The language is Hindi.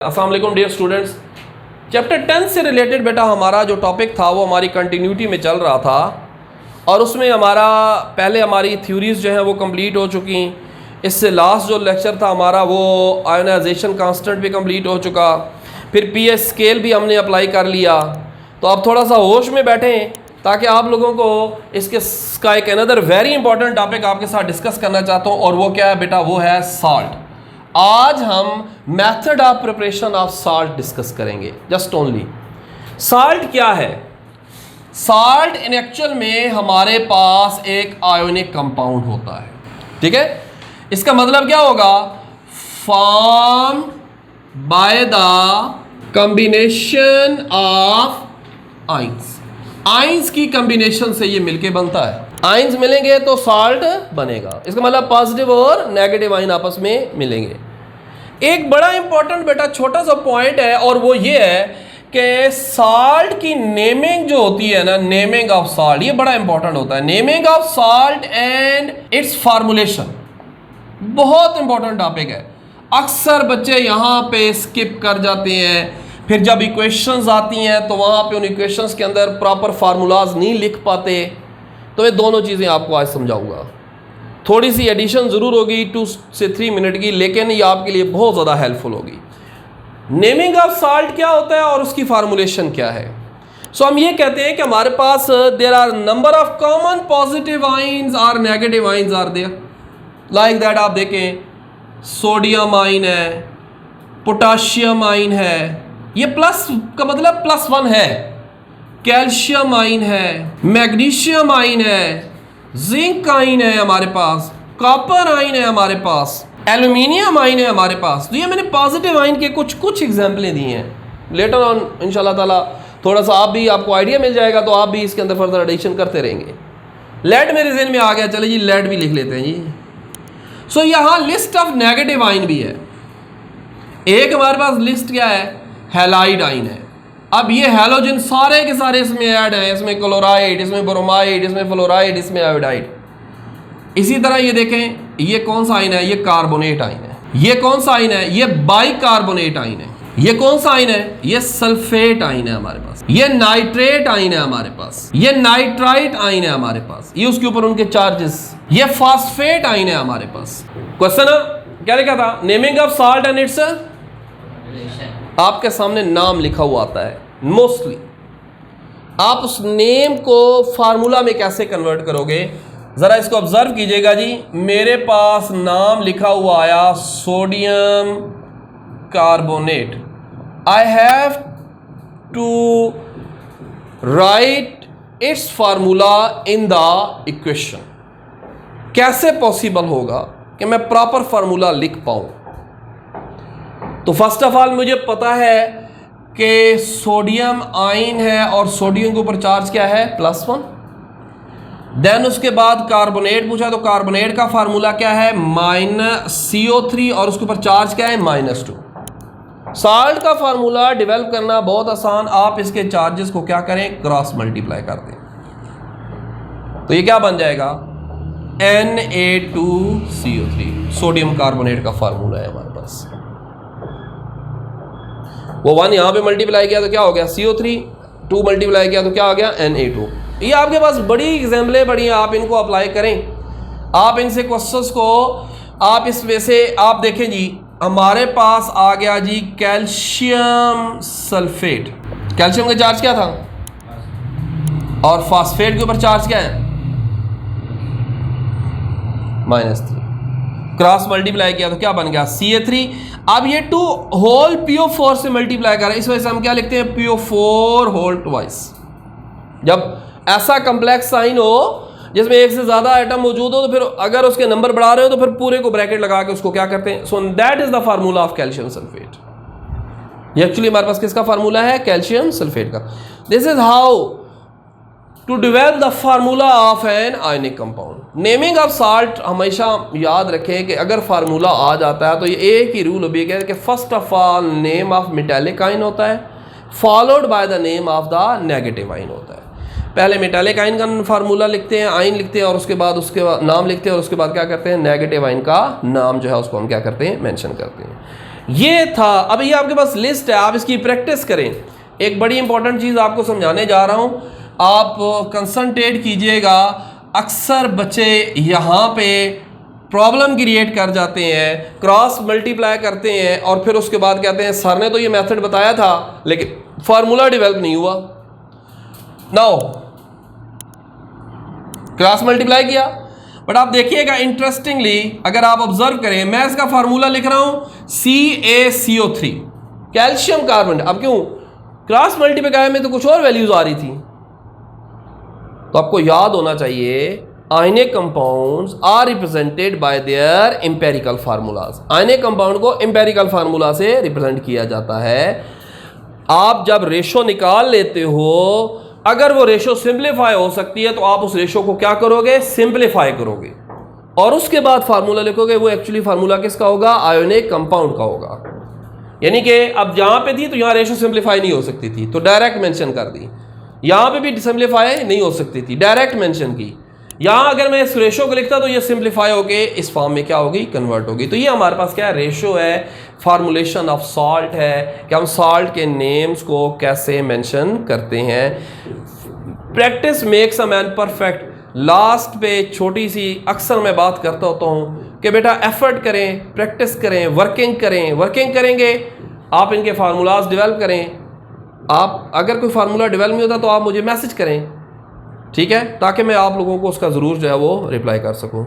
अस्सलाम वालेकुम डियर स्टूडेंट्स। चैप्टर 10 से रिलेटेड बेटा हमारा जो टॉपिक था वो हमारी कंटिन्यूटी में चल रहा था और उसमें हमारी थ्योरीज़ जो हैं वो कंप्लीट हो चुकी। इससे लास्ट जो लेक्चर था हमारा वो आयोनाइजेशन कांस्टेंट भी कंप्लीट हो चुका। फिर पीएच स्केल भी हमने अप्लाई कर लिया। तो अब थोड़ा सा होश में बैठें ताकि आप लोगों को इसका एक अनदर वेरी इंपॉर्टेंट टॉपिक आपके साथ डिस्कस करना चाहता हूँ और वो क्या है बेटा, वो है साल्ट। आज हम method of preparation of salt discuss करेंगे। जस्ट ओनली साल्ट क्या है। साल्ट इन एक्चुअल में हमारे पास एक आयोनिक कंपाउंड होता है, ठीक है। इसका मतलब क्या होगा, form by the combination of ions. Ions की कॉम्बिनेशन से ये मिलके बनता है। आइंस मिलेंगे तो साल्ट बनेगा। इसका मतलब पॉजिटिव और नेगेटिव आइन आपस में मिलेंगे। एक बड़ा इंपॉर्टेंट बेटा छोटा सा पॉइंट है और वो ये है कि साल्ट की नेमिंग जो होती है ना, नेमिंग ऑफ साल्ट, ये बड़ा इंपॉर्टेंट होता है। Naming of salt and it's formulation बहुत इंपॉर्टेंट टॉपिक है। अक्सर बच्चे यहाँ पे स्किप कर जाते हैं। फिर जब इक्वेशंस आती हैं तो वहाँ पे उन इक्वेशंस के अंदर प्रॉपर फार्मूलाज नहीं लिख पाते। तो ये दोनों चीज़ें आपको आज समझाऊंगा। थोड़ी सी एडिशन ज़रूर होगी 2 से 3 मिनट की, लेकिन ये आपके लिए बहुत ज़्यादा हेल्पफुल होगी। नेमिंग ऑफ साल्ट क्या होता है और उसकी फार्मूलेशन क्या है। सो हम ये कहते हैं कि हमारे पास there are number of common positive ions और negative ions are there. Like that आप देखें, सोडियम आइन है, पोटाशियम आइन है, ये प्लस का मतलब +1 है। कैल्शियम आइन है, मैग्नीशियम आइन है, जिंक आइन है हमारे पास, कॉपर आइन है हमारे पास, एल्यूमिनियम आइन है हमारे पास। तो ये मैंने पॉजिटिव आइन के कुछ एग्जाम्पलें दी हैं। लेटर ऑन इंशाल्लाह ताला थोड़ा सा आपको आइडिया मिल जाएगा तो आप भी इसके अंदर फर्दर एडिशन करते रहेंगे। लेड मेरे ज़हन में आ गया, चले जी लेड भी लिख लेते हैं जी। सो यहाँ लिस्ट ऑफ नेगेटिव आइन भी है। एक हमारे पास लिस्ट क्या है, हैलाइड आइन है। अब ये हैलोजन सारे के सारे इसमें ऐड है। इसमें क्लोराइड, इसमें ब्रोमाइड, इसमें फ्लोराइड, इसमें आयोडाइड। इसी तरह ये देखें, ये कौन सा आइन है, ये कार्बोनेट आइन है। ये कौन सा आइन है, ये बाइकार्बोनेट आइन है। ये कौन सा आइन है, ये सल्फेट आइन है हमारे पास। ये नाइट्रेट आइन है हमारे पास। ये नाइट्राइट आइन है हमारे पास। ये उसके ऊपर उनके चार्जेस। ये फास्फेट आइन है हमारे पास। क्वेश्चन क्या लिखा था, naming of salt and it's आपके सामने नाम लिखा हुआ आता है। मोस्टली आप उस नेम को फार्मूला में कैसे कन्वर्ट करोगे, ज़रा इसको ऑब्जर्व कीजिएगा जी। मेरे पास नाम लिखा हुआ आया sodium carbonate. I have to write its formula in the equation. कैसे पॉसिबल होगा कि मैं प्रॉपर फार्मूला लिख पाऊं। तो फर्स्ट ऑफ ऑल मुझे पता है कि सोडियम आइन है और सोडियम के ऊपर चार्ज क्या है, +1। देन उसके बाद कार्बोनेट पूछा तो कार्बोनेट का फार्मूला क्या है, -CO3 और उसके ऊपर चार्ज क्या है, -2। साल्ट का फार्मूला डेवलप करना बहुत आसान। आप इसके चार्जेस को क्या करें, क्रॉस मल्टीप्लाई कर दें। तो ये क्या बन जाएगा, Na2CO3। सोडियम कार्बोनेट का फार्मूला है हमारे पास। वो 1 यहाँ पे मल्टीप्लाई किया तो क्या हो गया, CO3। 2 मल्टीप्लाई किया तो क्या हो गया, Na2। ये आपके पास बड़ी एग्जाम्पलें बड़ी हैं, आप इनको अप्लाई करें। आप इनसे क्वेश्चंस को आप इस वे से आप देखें जी। हमारे पास आ गया जी कैल्शियम सल्फेट। कैल्शियम का चार्ज क्या था और फास्फेट के ऊपर चार्ज क्या है, -3। क्रॉस मल्टीप्लाई किया तो क्या बन गया, Ca3। अब ये 2 होल PO4 से मल्टीप्लाई कर रहे हैं, इस वजह से हम क्या लिखते हैं, PO4 होल ट्वाइस। जब ऐसा कम्प्लेक्स साइन हो जिसमें एक से ज्यादा आइटम मौजूद हो तो फिर अगर उसके नंबर बढ़ा रहे हो तो फिर पूरे को ब्रैकेट लगा के उसको क्या करते हैं। So that is the formula of calcium sulphate. ये एक्चुअली हमारे पास किसका फार्मूला है, कैल्शियम सल्फेट का। This is how to develop the formula of an ionic compound. Naming of salt हमेशा याद रखें कि अगर फार्मूला आ जाता है तो ये एक ही रूल भी है कि first of all name of metallic आइन होता है, followed by the name of the negative ion होता है। पहले मेटालिक आइन का फार्मूला लिखते हैं, आइन लिखते हैं और उसके बाद नाम लिखते हैं और उसके बाद क्या करते हैं, नेगेटिव आइन का नाम जो है उसको हम क्या करते हैं, मेंशन करते हैं। ये था। अब ये आपके पास लिस्ट है, आप इसकी प्रैक्टिस करें। एक बड़ी इंपॉर्टेंट चीज़ आपको समझाने जा रहा हूँ, आप कंसंट्रेट कीजिएगा। अक्सर बच्चे यहाँ पे प्रॉब्लम क्रिएट कर जाते हैं, क्रॉस मल्टीप्लाई करते हैं और फिर उसके बाद कहते हैं सर ने तो ये मेथड बताया था लेकिन फार्मूला डेवलप नहीं हुआ। नाउ क्रॉस मल्टीप्लाई किया, बट आप देखिएगा इंटरेस्टिंगली, अगर आप ऑब्जर्व करें, मैं इसका फार्मूला लिख रहा हूं CaCO3 कैल्शियम कार्बोनेट। अब क्यों क्रॉस मल्टीप्लाई में तो कुछ और वैल्यूज आ रही थी, तो आपको याद होना चाहिए ionic compounds are represented by their empirical formulas. Ionic compound को एम्पेरिकल फार्मूला से रिप्रेजेंट किया जाता है। आप जब रेशो निकाल लेते हो, अगर वो रेशो सिंप्लीफाई हो सकती है तो आप उस रेशो को क्या करोगे, सिंप्लीफाई करोगे और उसके बाद फार्मूला लिखोगे। वो एक्चुअली फार्मूला किसका होगा, आयोनिक कंपाउंड का होगा। यानी कि अब यहां पे थी तो यहां रेशो सिंप्लीफाई नहीं हो सकती थी तो डायरेक्ट मेंशन कर दी, यहां पे भी सिंप्लीफाई नहीं हो सकती थी, डायरेक्ट मेंशन की। यहां अगर मैं इस रेशो को लिखता तो ये सिंप्लीफाई होके इस फॉर्म में क्या होगी, कन्वर्ट होगी। तो ये हमारे पास क्या है, रेशो है, फार्मूलेशन ऑफ सॉल्ट है कि हम सॉल्ट के नेम्स को कैसे मेंशन करते हैं। Practice makes a man perfect. Last पे छोटी सी अक्सर मैं बात करता होता हूँ कि बेटा एफर्ट करें, प्रैक्टिस करें, वर्किंग करें। वर्किंग करेंगे आप इनके फार्मूलाज डेवलप करें। आप अगर कोई फार्मूला डेवलप नहीं होता तो आप मुझे मैसेज करें, ठीक है, ताकि मैं आप लोगों को उसका ज़रूर जो है वो रिप्लाई कर सकूं।